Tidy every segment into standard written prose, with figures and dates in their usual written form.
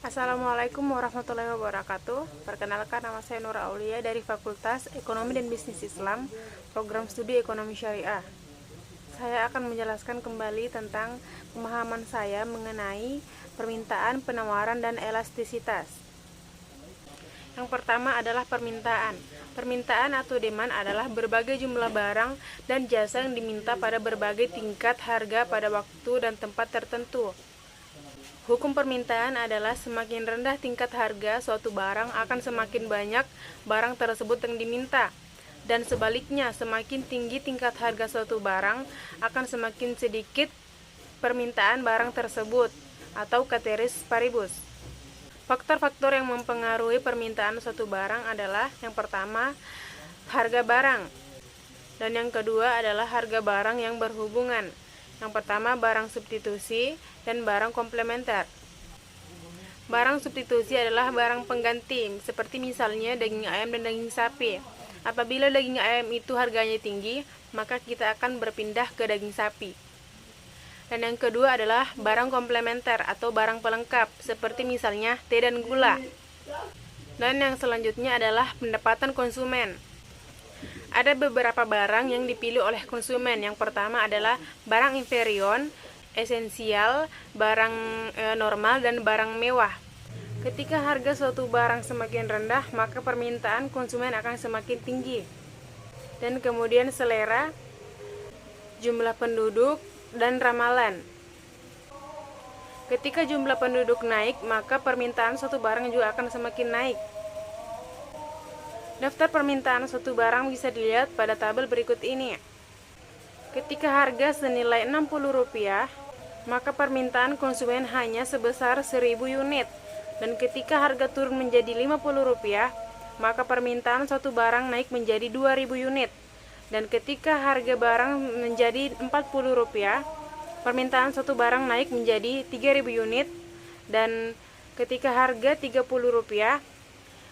Assalamualaikum warahmatullahi wabarakatuh. Perkenalkan, nama saya Nura Aulia dari Fakultas Ekonomi dan Bisnis Islam, Program Studi Ekonomi Syariah. Saya akan menjelaskan kembali tentang pemahaman saya mengenai permintaan, penawaran, dan elastisitas. Yang pertama adalah permintaan. Permintaan atau demand adalah berbagai jumlah barang dan jasa yang diminta pada berbagai tingkat harga pada waktu dan tempat tertentu. Hukum permintaan adalah semakin rendah tingkat harga suatu barang akan semakin banyak barang tersebut yang diminta. Dan sebaliknya, semakin tinggi tingkat harga suatu barang akan semakin sedikit permintaan barang tersebut, atau ceteris paribus. Faktor-faktor yang mempengaruhi permintaan suatu barang adalah yang pertama, harga barang. Dan yang kedua adalah harga barang yang berhubungan. Yang pertama, barang substitusi dan barang komplementer. Barang substitusi adalah barang pengganti, seperti misalnya daging ayam dan daging sapi. Apabila daging ayam itu harganya tinggi, maka kita akan berpindah ke daging sapi. Dan yang kedua adalah barang komplementer atau barang pelengkap, seperti misalnya teh dan gula. Dan yang selanjutnya adalah pendapatan konsumen. Ada beberapa barang yang dipilih oleh konsumen. Yang pertama adalah barang inferior, esensial, barang normal, dan barang mewah. Ketika harga suatu barang semakin rendah, maka permintaan konsumen akan semakin tinggi. Dan kemudian selera, jumlah penduduk, dan ramalan. Ketika jumlah penduduk naik, maka permintaan suatu barang juga akan semakin naik. Daftar permintaan suatu barang bisa dilihat pada tabel berikut ini. Ketika harga senilai Rp60, maka permintaan konsumen hanya sebesar 1000 unit. Dan ketika harga turun menjadi Rp50, maka permintaan suatu barang naik menjadi 2000 unit. Dan ketika harga barang menjadi Rp40, permintaan suatu barang naik menjadi 3000 unit. Dan ketika harga Rp30,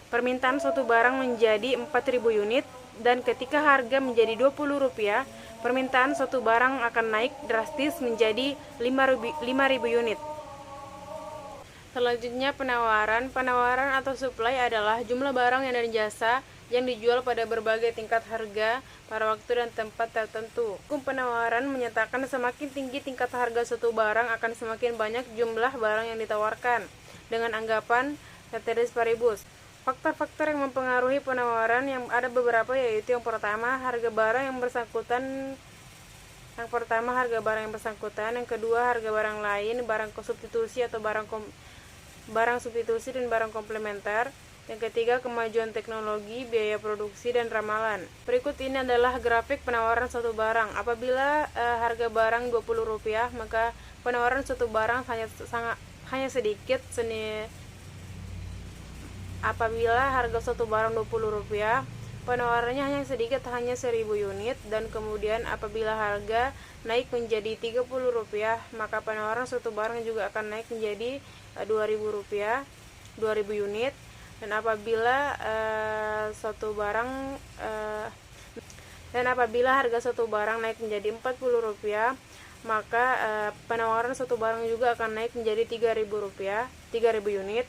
permintaan suatu barang menjadi 4000 unit. Dan ketika harga menjadi Rp20, permintaan suatu barang akan naik drastis menjadi 5000 unit. Selanjutnya penawaran. Penawaran atau supply adalah jumlah barang dan jasa yang dijual pada berbagai tingkat harga pada waktu dan tempat tertentu. Hukum penawaran menyatakan semakin tinggi tingkat harga suatu barang akan semakin banyak jumlah barang yang ditawarkan, dengan anggapan ceteris paribus. Faktor-faktor yang mempengaruhi penawaran yang ada beberapa, yaitu yang pertama, harga barang yang bersangkutan. Yang kedua, harga barang lain, barang substitusi atau barang substitusi dan barang komplementer. Yang ketiga, kemajuan teknologi, biaya produksi, dan ramalan. Berikut ini adalah grafik penawaran suatu barang. Apabila harga barang Rp20, maka penawaran suatu barang hanya sedikit. Apabila harga suatu barang Rp20, penawarannya hanya sedikit, hanya 1000 unit. Dan kemudian apabila harga naik menjadi Rp30, maka penawaran suatu barang juga akan naik menjadi Rp2000, 2000 unit. Dan apabila harga suatu barang naik menjadi Rp40, maka penawaran suatu barang juga akan naik menjadi Rp3000, 3000 unit.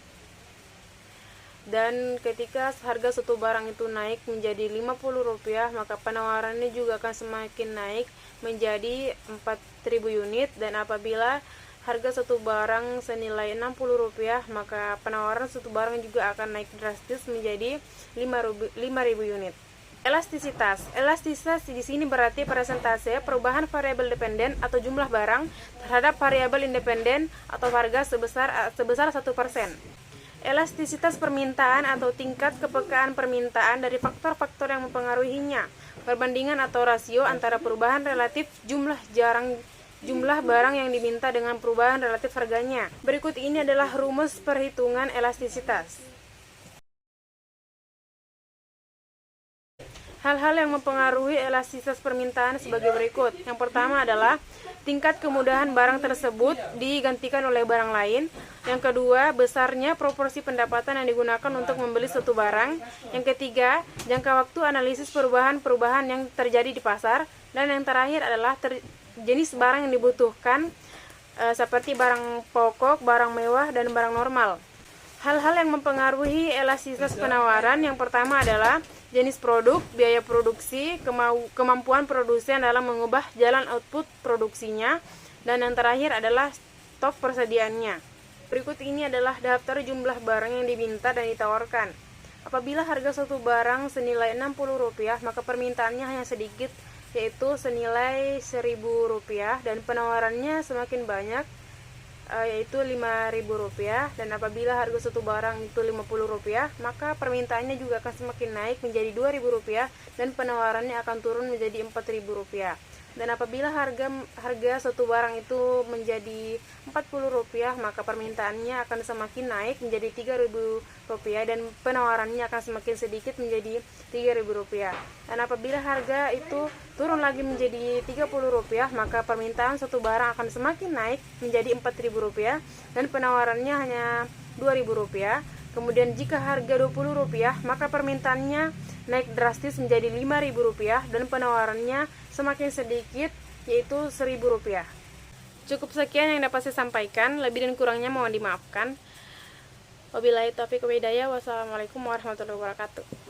Dan ketika harga suatu barang itu naik menjadi Rp50, maka penawarannya juga akan semakin naik menjadi 4000 unit. Dan apabila harga satu barang senilai Rp60, maka penawaran satu barang juga akan naik drastis menjadi 5000 unit. Elastisitas. Elastisitas di sini berarti persentase perubahan variabel dependen atau jumlah barang terhadap variabel independen atau harga sebesar 1%. Elastisitas permintaan atau tingkat kepekaan permintaan dari faktor-faktor yang mempengaruhinya. Perbandingan atau rasio antara perubahan relatif jumlah barang yang diminta dengan perubahan relatif harganya. Berikut ini adalah rumus perhitungan elastisitas. Hal-hal yang mempengaruhi elastisitas permintaan sebagai berikut. Yang pertama adalah tingkat kemudahan barang tersebut digantikan oleh barang lain. Yang kedua, besarnya proporsi pendapatan yang digunakan untuk membeli suatu barang. Yang ketiga, jangka waktu analisis perubahan-perubahan yang terjadi di pasar. Dan yang terakhir adalah jenis barang yang dibutuhkan, seperti barang pokok, barang mewah, dan barang normal. Hal-hal yang mempengaruhi elastisitas penawaran yang pertama adalah jenis produk, biaya produksi, kemampuan produsen dalam mengubah jalan output produksinya, dan yang terakhir adalah stok persediaannya. Berikut ini adalah daftar jumlah barang yang diminta dan ditawarkan. Apabila harga suatu barang senilai Rp60, maka permintaannya hanya sedikit, yaitu senilai Rp1.000, dan penawarannya semakin banyak, yaitu Rp5.000. Dan apabila harga suatu barang itu Rp50, maka permintaannya juga akan semakin naik menjadi Rp2.000 dan penawarannya akan turun menjadi Rp4.000. Dan apabila harga suatu barang itu menjadi Rp40, maka permintaannya akan semakin naik menjadi Rp3.000 dan penawarannya akan semakin sedikit menjadi Rp3.000. Dan apabila harga itu turun lagi menjadi Rp30, maka permintaan suatu barang akan semakin naik menjadi Rp4.000 dan penawarannya hanya Rp2.000. Kemudian jika harga Rp20, maka permintaannya naik drastis menjadi Rp5.000 dan penawarannya semakin sedikit, yaitu Rp1.000. Cukup sekian yang dapat saya sampaikan, lebih dan kurangnya mohon dimaafkan. Wabillahi taufiq wal hidayah. Wassalamualaikum warahmatullahi wabarakatuh.